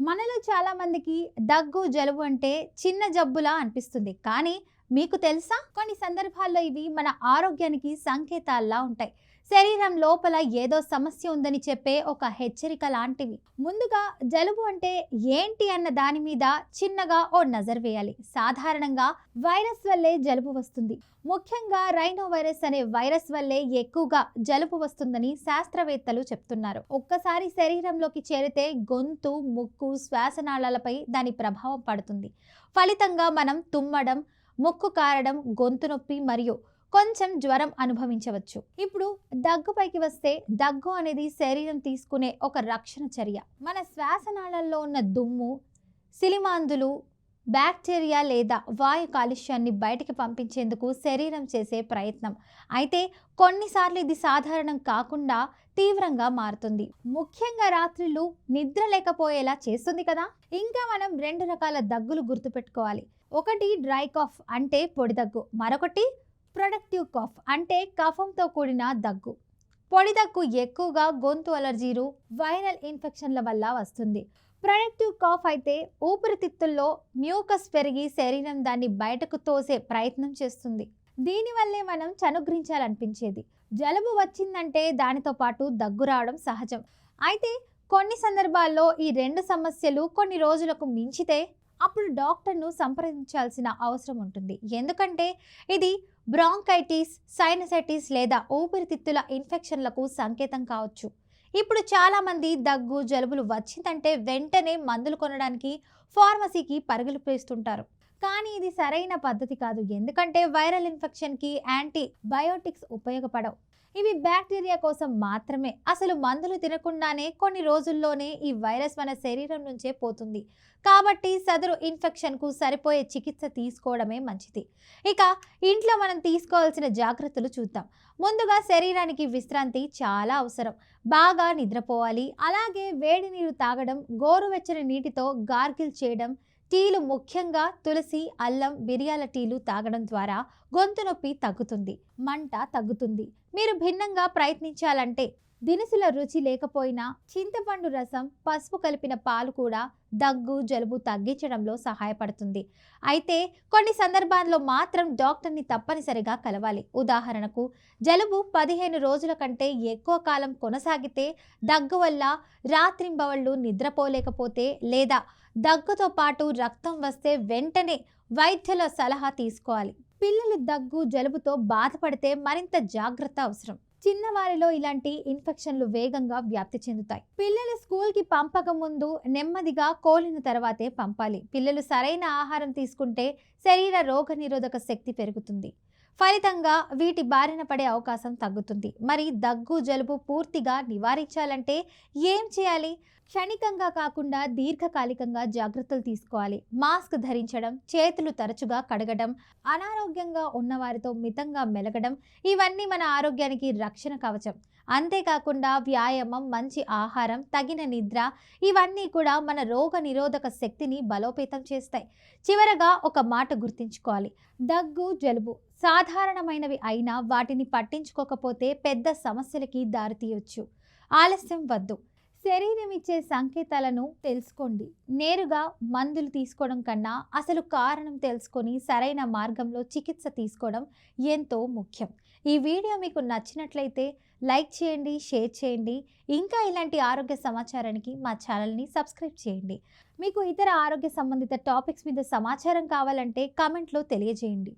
మనలో చాలా మందికి దగ్గు, జలుబు అంటే చిన్న జబ్బులా అనిపిస్తుంది. కానీ మీకు తెలుసా? కొన్ని సందర్భాల్లో ఇవి మన ఆరోగ్యానికి సంకేతాల్లా ఉంటాయి. శరీరం లోపల ఏదో సమస్య ఉందని చెప్పే ఒక హెచ్చరిక లాంటివి. ముందుగా జలుబు అంటే ఏంటి అన్న దాని మీద చిన్నగా ఓ నజర్ వేయాలి. సాధారణంగా వైరస్ వల్లే జలుబు వస్తుంది. ముఖ్యంగా రైనో వైరస్ అనే వైరస్ వల్లే ఎక్కువగా జలుబు వస్తుందని శాస్త్రవేత్తలు చెప్తున్నారు. ఒక్కసారి శరీరంలోకి చేరితే గొంతు, ముక్కు, శ్వాసనాళాలపై దాని ప్రభావం పడుతుంది. ఫలితంగా మనం తుమ్మడం, ముక్కు కారడం, గొంతు నొప్పి మరియు కొంచెం జ్వరం అనుభవించవచ్చు. ఇప్పుడు దగ్గుపైకి వస్తే, దగ్గు అనేది శరీరం తీసుకునే ఒక రక్షణ చర్య. మన శ్వాసనాళాల్లో ఉన్న దుమ్ము, సిలిమాందులు, బ్యాక్టీరియా లేదా వాయు కాలుష్యాన్ని బయటికి పంపించేందుకు శరీరం చేసే ప్రయత్నం. అయితే కొన్నిసార్లు ఇది సాధారణం కాకుండా తీవ్రంగా మారుతుంది. ముఖ్యంగా రాత్రిళ్ళు నిద్ర లేకపోయేలా చేస్తుంది కదా. ఇంకా మనం రెండు రకాల దగ్గులు గుర్తుపెట్టుకోవాలి. ఒకటి డ్రై కాఫ్ అంటే పొడి దగ్గు, మరొకటి ప్రొడక్టివ్ కాఫ్ అంటే కఫంతో కూడిన దగ్గు. పొడి దగ్గు ఎక్కువగా గొంతు అలర్జీలు, వైరల్ ఇన్ఫెక్షన్ల వల్ల వస్తుంది. ప్రొడక్టివ్ కాఫ్ అయితే ఊపిరితిత్తుల్లో మ్యూకస్ పెరిగి శరీరం దాన్ని బయటకు తోసే ప్రయత్నం చేస్తుంది. దీనివల్లే మనం చనుగ్రించాలనిపించేది. జలుబు వచ్చిందంటే దానితో పాటు దగ్గు రావడం సహజం. అయితే కొన్ని సందర్భాల్లో ఈ రెండు సమస్యలు కొన్ని రోజులకు మించితే అప్పుడు డాక్టర్ను సంప్రదించాల్సిన అవసరం ఉంటుంది. ఎందుకంటే ఇది బ్రాంకైటిస్, సైనసైటిస్ లేదా ఊపిరితిత్తుల ఇన్ఫెక్షన్లకు సంకేతం కావచ్చు. ఇప్పుడు చాలామంది దగ్గు, జలుబులు వచ్చిందంటే వెంటనే మందులు కొనడానికి ఫార్మసీకి పరుగులు పేస్తుంటారు. కానీ ఇది సరైన పద్ధతి కాదు. ఎందుకంటే వైరల్ ఇన్ఫెక్షన్కి యాంటీబయోటిక్స్ ఉపయోగపడవు. ఇవి బ్యాక్టీరియా కోసం మాత్రమే. అసలు మందులు తినకుండానే కొన్ని రోజుల్లోనే ఈ వైరస్ మన శరీరం నుంచే పోతుంది. కాబట్టి సదరు ఇన్ఫెక్షన్కు సరిపోయే చికిత్స తీసుకోవడమే మంచిది. ఇక ఇంట్లో మనం తీసుకోవాల్సిన జాగ్రత్తలు చూద్దాం. ముందుగా శరీరానికి విశ్రాంతి చాలా అవసరం. బాగా నిద్రపోవాలి. అలాగే వేడి నీరు తాగడం, గోరువెచ్చని నీటితో గార్గిల్ చేయడం, టీలు ముఖ్యంగా తులసి, అల్లం, మిరియాల టీలు తాగడం ద్వారా గొంతు నొప్పి తగ్గుతుంది, మంట తగ్గుతుంది. మీరు భిన్నంగా ప్రయత్నించాలంటే దినుసుల రుచి లేకపోయినా చింతపండు రసం, పసుపు కలిపిన పాలు కూడా దగ్గు, జలుబు తగ్గించడంలో సహాయపడుతుంది. అయితే కొన్ని సందర్భాల్లో మాత్రం డాక్టర్ని తప్పనిసరిగా కలవాలి. ఉదాహరణకు జలుబు 15 రోజుల కంటే ఎక్కువ కాలం కొనసాగితే, దగ్గు వల్ల రాత్రింబవళ్ళు నిద్రపోలేకపోతే లేదా దగ్గుతో పాటు రక్తం వస్తే వెంటనే వైద్యుల సలహా తీసుకోవాలి. పిల్లలు దగ్గు, జలుబుతో బాధపడితే మరింత జాగ్రత్త అవసరం. చిన్నవారిలో ఇలాంటి ఇన్ఫెక్షన్లు వేగంగా వ్యాప్తి చెందుతాయి. పిల్లలు స్కూల్కి పంపక ముందు నెమ్మదిగా కోలిన తర్వాతే పంపాలి. పిల్లలు సరైన ఆహారం తీసుకుంటే శరీర రోగనిరోధక శక్తి పెరుగుతుంది. ఫలితంగా వీటి బారిన పడే అవకాశం తగ్గుతుంది. మరి దగ్గు, జలుబు పూర్తిగా నివారించాలంటే ఏం చేయాలి? క్షణికంగా కాకుండా దీర్ఘకాలికంగా జాగ్రత్తలు తీసుకోవాలి. మాస్క్ ధరించడం, చేతులు తరచుగా కడగడం, అనారోగ్యంగా ఉన్నవారితో మితంగా మెలగడం, ఇవన్నీ మన ఆరోగ్యానికి రక్షణ కవచం. అంతేకాకుండా వ్యాయామం, మంచి ఆహారం, తగిన నిద్ర, ఇవన్నీ కూడా మన రోగ నిరోధక శక్తిని బలోపేతం చేస్తాయి. చివరగా ఒక మాట గుర్తుంచుకోవాలి. దగ్గు, జలుబు సాధారణమైనవి అయినా వాటిని పట్టించుకోకపోతే పెద్ద సమస్యలకి దారితీయొచ్చు. ఆలస్యం వద్దు. శరీరం ఇచ్చే సంకేతాలను తెలుసుకోండి. నేరుగా మందులు తీసుకోవడం కన్నా అసలు కారణం తెలుసుకొని సరైన మార్గంలో చికిత్స తీసుకోవడం ఎంతో ముఖ్యం. ఈ వీడియో మీకు నచ్చినట్లయితే లైక్ చేయండి, షేర్ చేయండి. ఇంకా ఇలాంటి ఆరోగ్య సమాచారానికి మా ఛానల్ని సబ్స్క్రైబ్ చేయండి. మీకు ఇతర ఆరోగ్య సంబంధిత టాపిక్స్ మీద సమాచారం కావాలంటే కామెంట్లో తెలియజేయండి.